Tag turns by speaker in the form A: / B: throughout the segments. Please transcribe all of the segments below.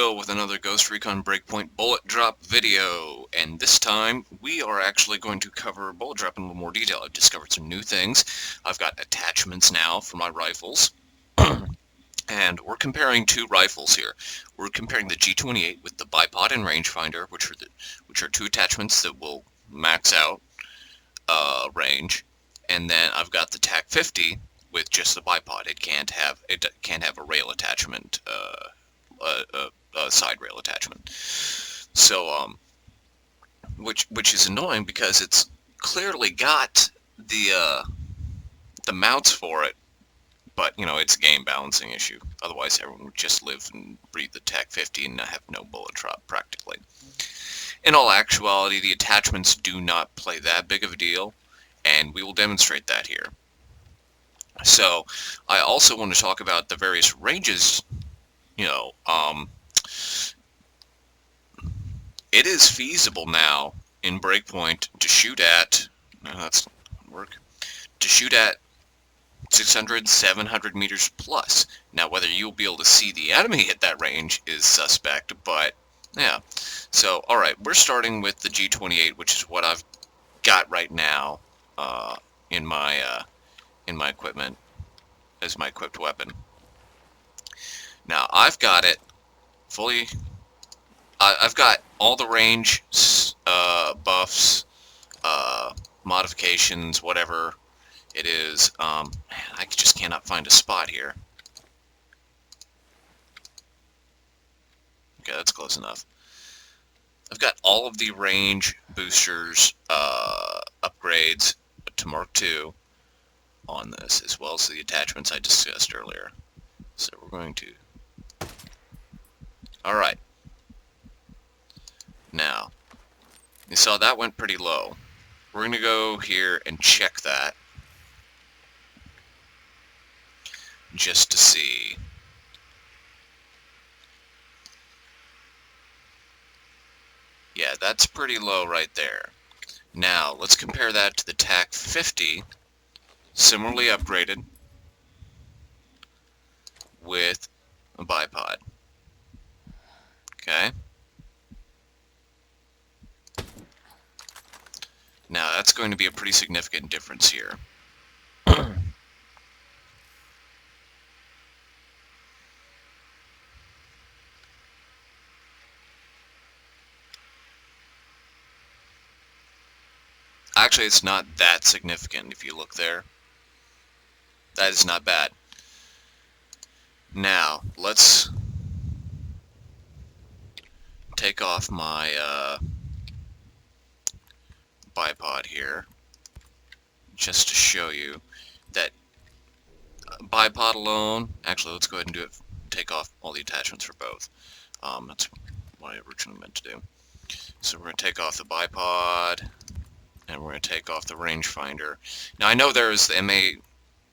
A: Will with another Ghost Recon Breakpoint bullet drop video, and this time we are actually going to cover bullet drop in a little more detail. I've discovered some new things. I've got attachments now for my rifles, and we're comparing two rifles here. We're comparing the G28 with the bipod and rangefinder, which are two attachments that will max out range, and then I've got the TAC 50 with just the bipod. It can't have a rail attachment. A side rail attachment. So, which is annoying because it's clearly got the mounts for it, but you know it's a game balancing issue. Otherwise, everyone would just live and breathe the TAC 50 and have no bullet drop practically. In all actuality, the attachments do not play that big of a deal, and we will demonstrate that here. So, I also want to talk about the various ranges. You know, it is feasible now in Breakpoint to shoot at, no, that's not work, to shoot at 600, 700 meters plus. Now, whether you'll be able to see the enemy at that range is suspect, but yeah. So, alright, we're starting with the G28, which is what I've got right now in my equipment as my equipped weapon. Now, I've got it fully. I've got all the range buffs, modifications, whatever it is. Man, I just cannot find a spot here. Okay, that's close enough. I've got all of the range boosters, upgrades to Mark II on this, as well as the attachments I discussed earlier. So we're going to... Alright. Now, you saw that went pretty low. We're going to go here and check that. Just to see. Yeah, that's pretty low right there. Now, let's compare that to the TAC 50, similarly upgraded, with a bipod. Okay. Now that's going to be a pretty significant difference here. Actually, it's not that significant if you look there. That is not bad. Now, let's take off my bipod here, just to show you that bipod alone, actually let's go ahead and do it, take off all the attachments for both. That's what I originally meant to do. So we're going to take off the bipod, and we're going to take off the rangefinder. Now I know there's the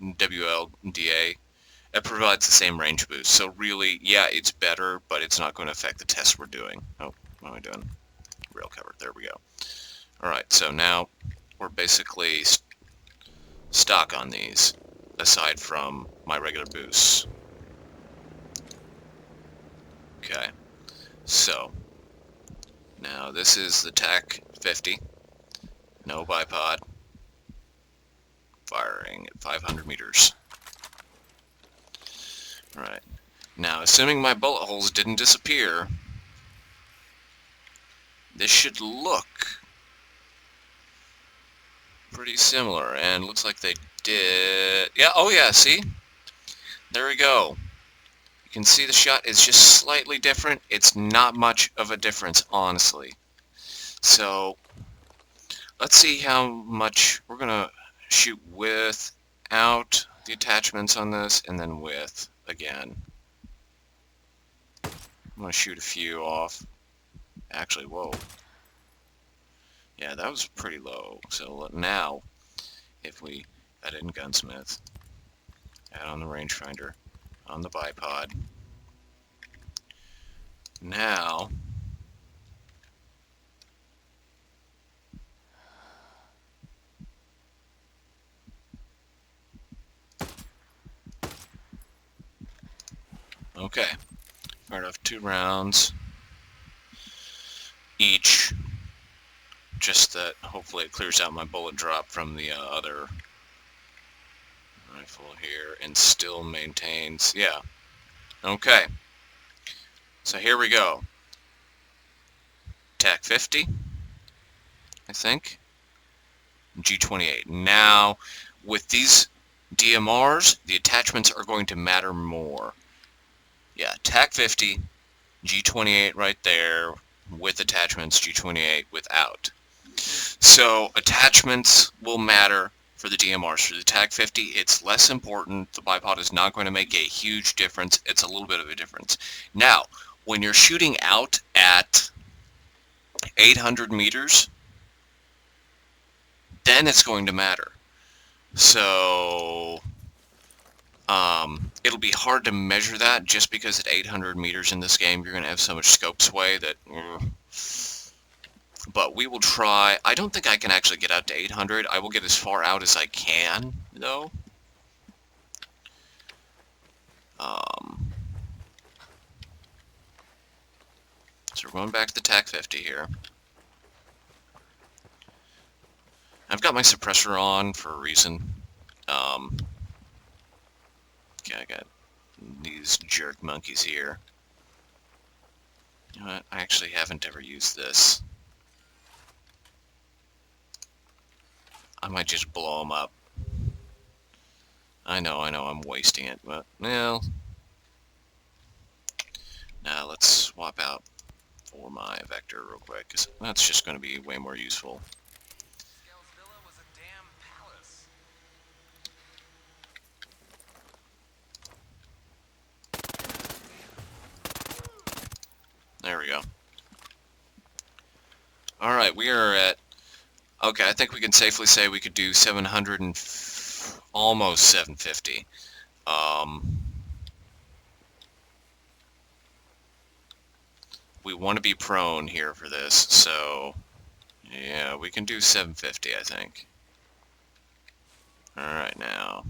A: MAWLDA. It provides the same range boost, so really, yeah, it's better, but it's not going to affect the tests we're doing. Oh, what am I doing? Rail cover, there we go. Alright, so now we're basically stock on these, aside from my regular boosts. Okay, so now this is the TAC 50, no bipod, firing at 500 meters. Alright, now assuming my bullet holes didn't disappear, this should look pretty similar, and looks like they did. Yeah, oh yeah, see? There we go. You can see the shot is just slightly different. It's not much of a difference, honestly. So, let's see how much we're going to shoot without the attachments on this, and then with again. I'm going to shoot a few off. Actually, whoa. Yeah, that was pretty low. So now, if we add in Gunsmith, add on the rangefinder, on the bipod, now okay, Fired off 2 rounds each. Just that hopefully it clears out my bullet drop from the other rifle here and still maintains. Yeah. Okay. So here we go. TAC 50, I think. G28. Now, with these DMRs, the attachments are going to matter more. Yeah, TAC 50, G28 right there, with attachments, G28 without. So, attachments will matter for the DMRs. For the TAC 50, it's less important. The bipod is not going to make a huge difference. It's a little bit of a difference. Now, when you're shooting out at 800 meters, then it's going to matter. So, it'll be hard to measure that just because at 800 meters in this game, you're going to have so much scope sway that... But we will try. I don't think I can actually get out to 800. I will get as far out as I can, though. So we're going back to the TAC 50 here. I've got my suppressor on for a reason. Okay, I got these jerk monkeys here. You know what? I actually haven't ever used this. I might just blow them up. I know, I'm wasting it, but, well... Now, let's swap out for my vector real quick, because that's just going to be way more useful. There we go. Alright, we are at... Okay, I think we can safely say we could do 700 and... almost 750. We want to be prone here for this, so... Yeah, we can do 750, I think. Alright, now...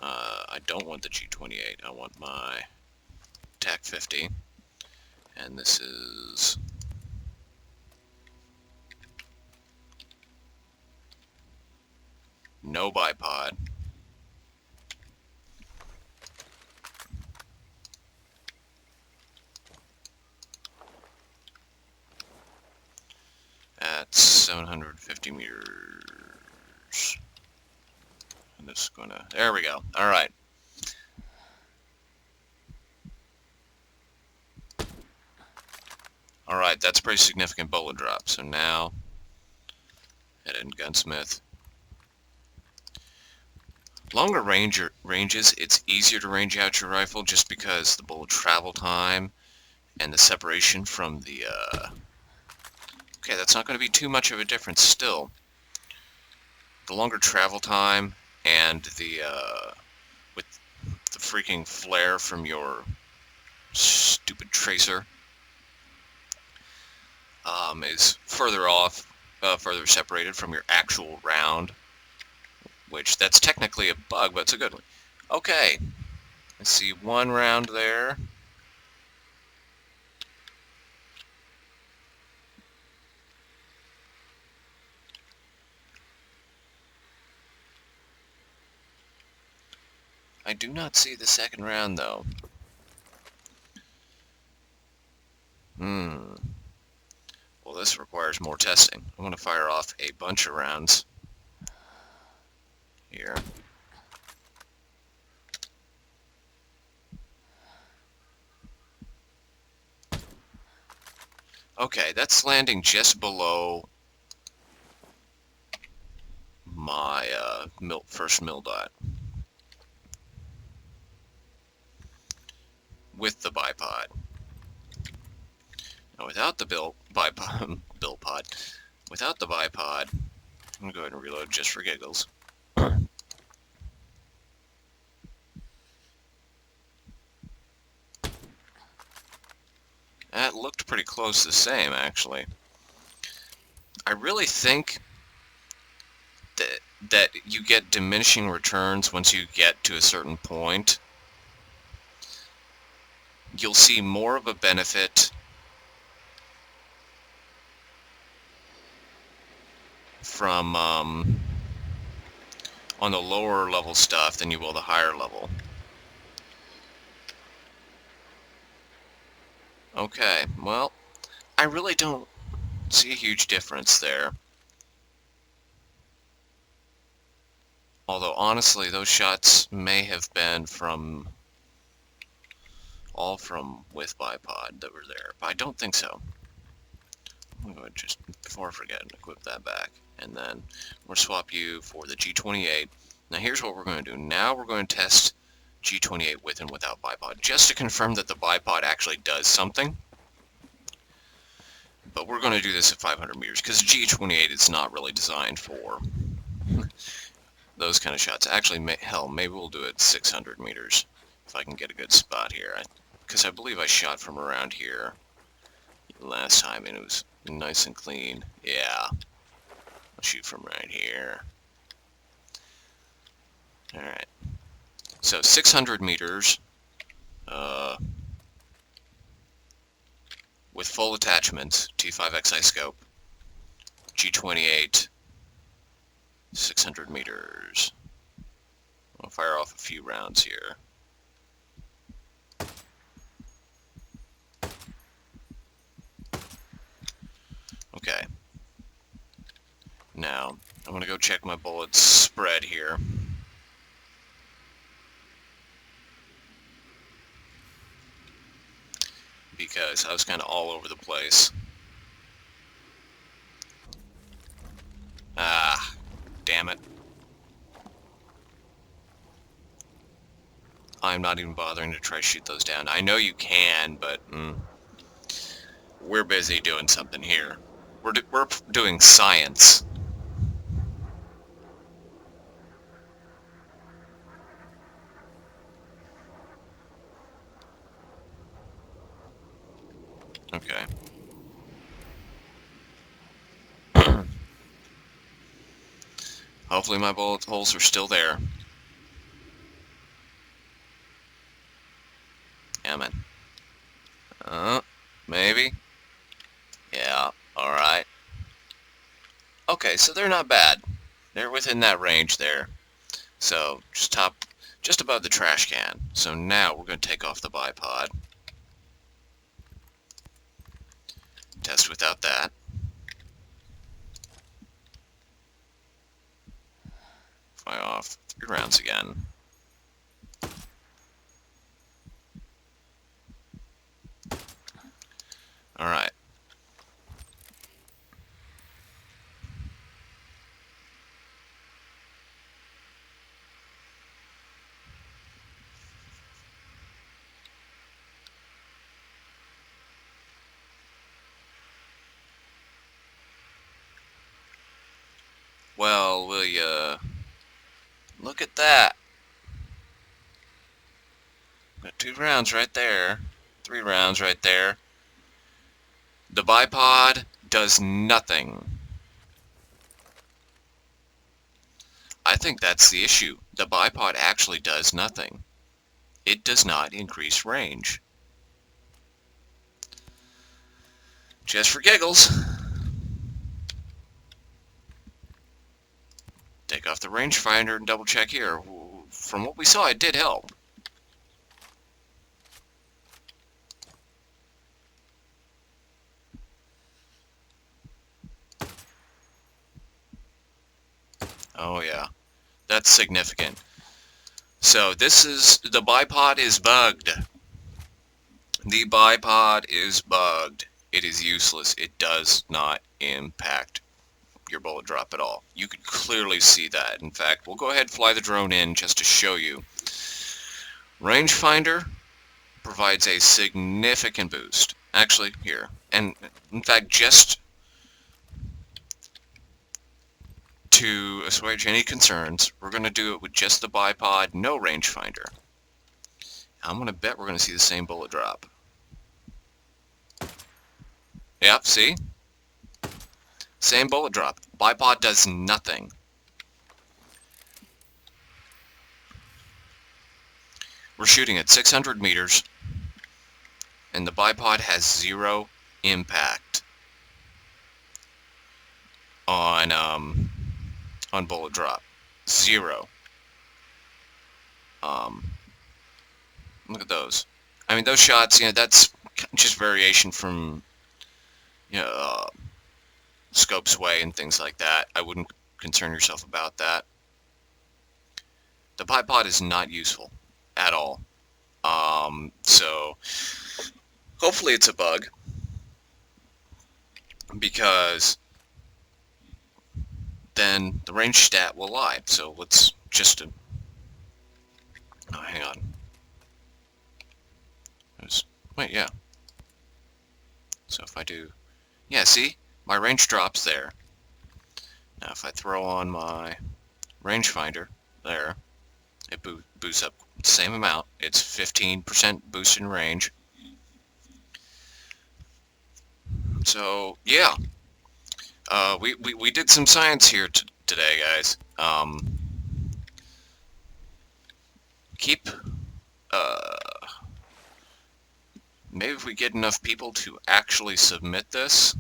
A: I don't want the G28, I want my TAC 50. And this is... no bipod. At 750 meters. And this is gonna... There we go. Alright. Alright, that's a pretty significant bullet drop. So now, head in gunsmith. Longer ranges, it's easier to range out your rifle just because the bullet travel time and the separation from the, Okay, that's not going to be too much of a difference still. The longer travel time and the, with the freaking flare from your stupid tracer, is further off, further separated from your actual round. Which, that's technically a bug, but it's a good one. Okay. I see one round there. I do not see the second round, though. Well, this requires more testing. I want to fire off a bunch of rounds here. Okay, that's landing just below my first mill dot. With the bipod. Now without the bipod, without the bipod, I'm going to go ahead and reload just for giggles. That looked pretty close to the same, actually. I really think that you get diminishing returns once you get to a certain point. you'll see more of a benefit from on the lower level stuff than you will the higher level. Okay, well, I really don't see a huge difference there. Although, honestly, those shots may have been all from with bipod that were there, but I don't think so. I'm going to just, before I forget, equip that back. And then we'll swap you for the G28. Now here's what we're going to do. Now we're going to test G28 with and without bipod, just to confirm that the bipod actually does something. But we're going to do this at 500 meters, because G28 is not really designed for those kind of shots. Actually, hell, maybe we'll do it 600 meters, if I can get a good spot here. Because I believe I shot from around here last time, and it was nice and clean. Yeah. I'll shoot from right here. Alright. So, 600 meters, with full attachment, T5XI scope, G28, 600 meters. I'll fire off a few rounds here. Okay. Now, I'm going to go check my bullets spread here. Because I was kind of all over the place. Ah, damn it. I'm not even bothering to try to shoot those down. I know you can, but we're busy doing something here. We're doing science. Okay. Hopefully my bullet holes are still there. Damn it. Maybe? Yeah, alright. Okay, so they're not bad. They're within that range there. So, just above the trash can. So now we're going to take off the bipod. Test without that. Fire off 3 rounds again. Alright. Well, will ya look at that? Got 2 rounds right there. 3 rounds right there. The bipod does nothing. I think that's the issue. The bipod actually does nothing. It does not increase range. Just for giggles. Take off the rangefinder and double check here. From what we saw, it did help. Oh yeah, that's significant. So the bipod is bugged. The bipod is bugged. It is useless. It does not impact your bullet drop at all. You could clearly see that. In fact, we'll go ahead and fly the drone in just to show you. Rangefinder provides a significant boost. Actually, here. And in fact, just to assuage any concerns, we're going to do it with just the bipod, no rangefinder. I'm going to bet we're going to see the same bullet drop. Yep, see? Same bullet drop. Bipod does nothing. We're shooting at 600 meters. And the bipod has 0 impact on bullet drop. 0. Look at those. I mean, those shots, that's just variation from, scope sway and things like that. I wouldn't concern yourself about that. The bipod is not useful at all. So hopefully it's a bug, because then the range stat will lie. So let's just hang on. Wait, yeah. So if I do, yeah, see, my range drops there. Now if I throw on my rangefinder there, it boosts up the same amount. It's 15% boost in range. So yeah, we did some science here today, guys. Maybe if we get enough people to actually submit this,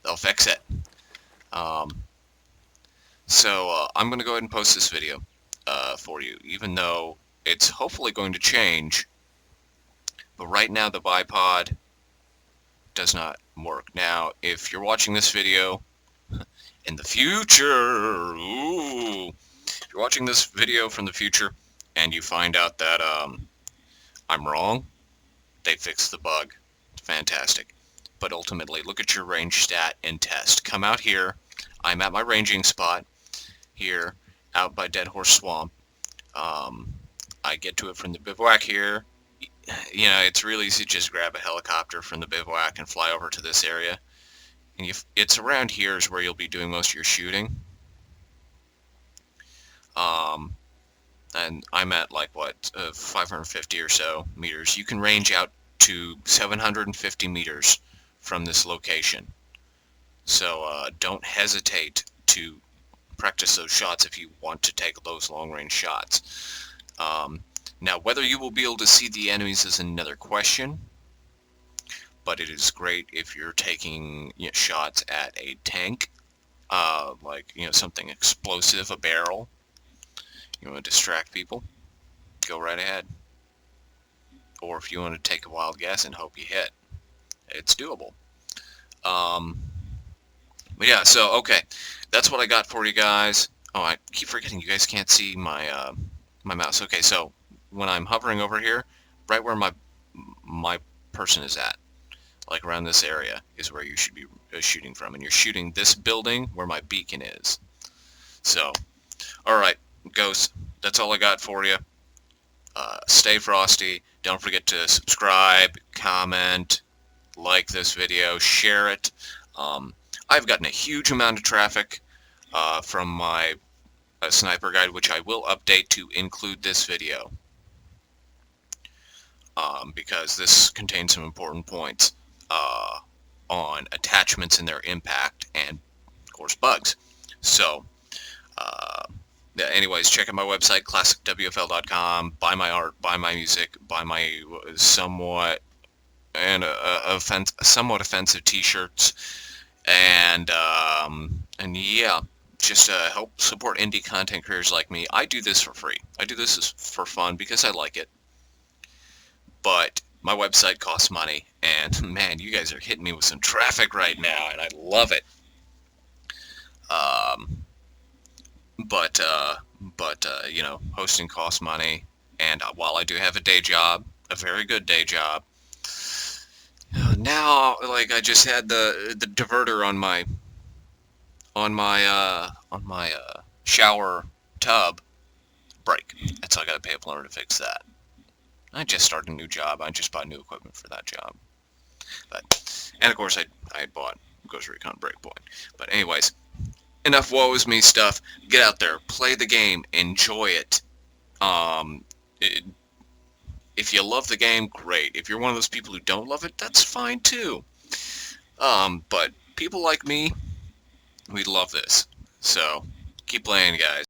A: they'll fix it. So I'm going to go ahead and post this video for you, even though it's hopefully going to change. But right now the bipod does not work. Now, if you're watching this video in the future, if you're watching this video from the future and you find out that I'm wrong, they fixed the bug. Fantastic. But ultimately, look at your range stat and test. Come out here. I'm at my ranging spot here, out by Dead Horse Swamp. I get to it from the bivouac here. It's really easy to just grab a helicopter from the bivouac and fly over to this area. And it's around here is where you'll be doing most of your shooting. And I'm at like, 550 or so meters. You can range out to 750 meters from this location. So don't hesitate to practice those shots if you want to take those long-range shots. Now, whether you will be able to see the enemies is another question, but it is great if you're taking shots at a tank, like something explosive, a barrel. You want to distract people, go right ahead. Or if you want to take a wild guess and hope you hit, it's doable. But yeah, so okay, that's what I got for you guys. Oh, I keep forgetting you guys can't see my my mouse. Okay, so when I'm hovering over here, right where my person is at, like around this area, is where you should be shooting from, and you're shooting this building where my beacon is. So, all right, Ghost, that's all I got for you. Stay frosty. Don't forget to subscribe, comment, like this video, share it. I've gotten a huge amount of traffic from my sniper guide, which I will update to include this video, because this contains some important points on attachments and their impact, and of course bugs. So anyways, check out my website, classicwfl.com. Buy my art, buy my music, buy my somewhat offensive t-shirts, and yeah, just help support indie content creators like me. I do this for free. I do this for fun because I like it. But my website costs money, and man, you guys are hitting me with some traffic right now, and I love it. But hosting costs money, and while I do have a day job, a very good day job, now, like, I just had the diverter on my shower tub break. That's how I gotta pay a plumber to fix that. I just started a new job. I just bought new equipment for that job. And of course I bought Ghost Recon Breakpoint. But anyways, enough woe is me stuff. Get out there, play the game, enjoy it. If you love the game, great. If you're one of those people who don't love it, that's fine too. But people like me, we love this. So keep playing, guys.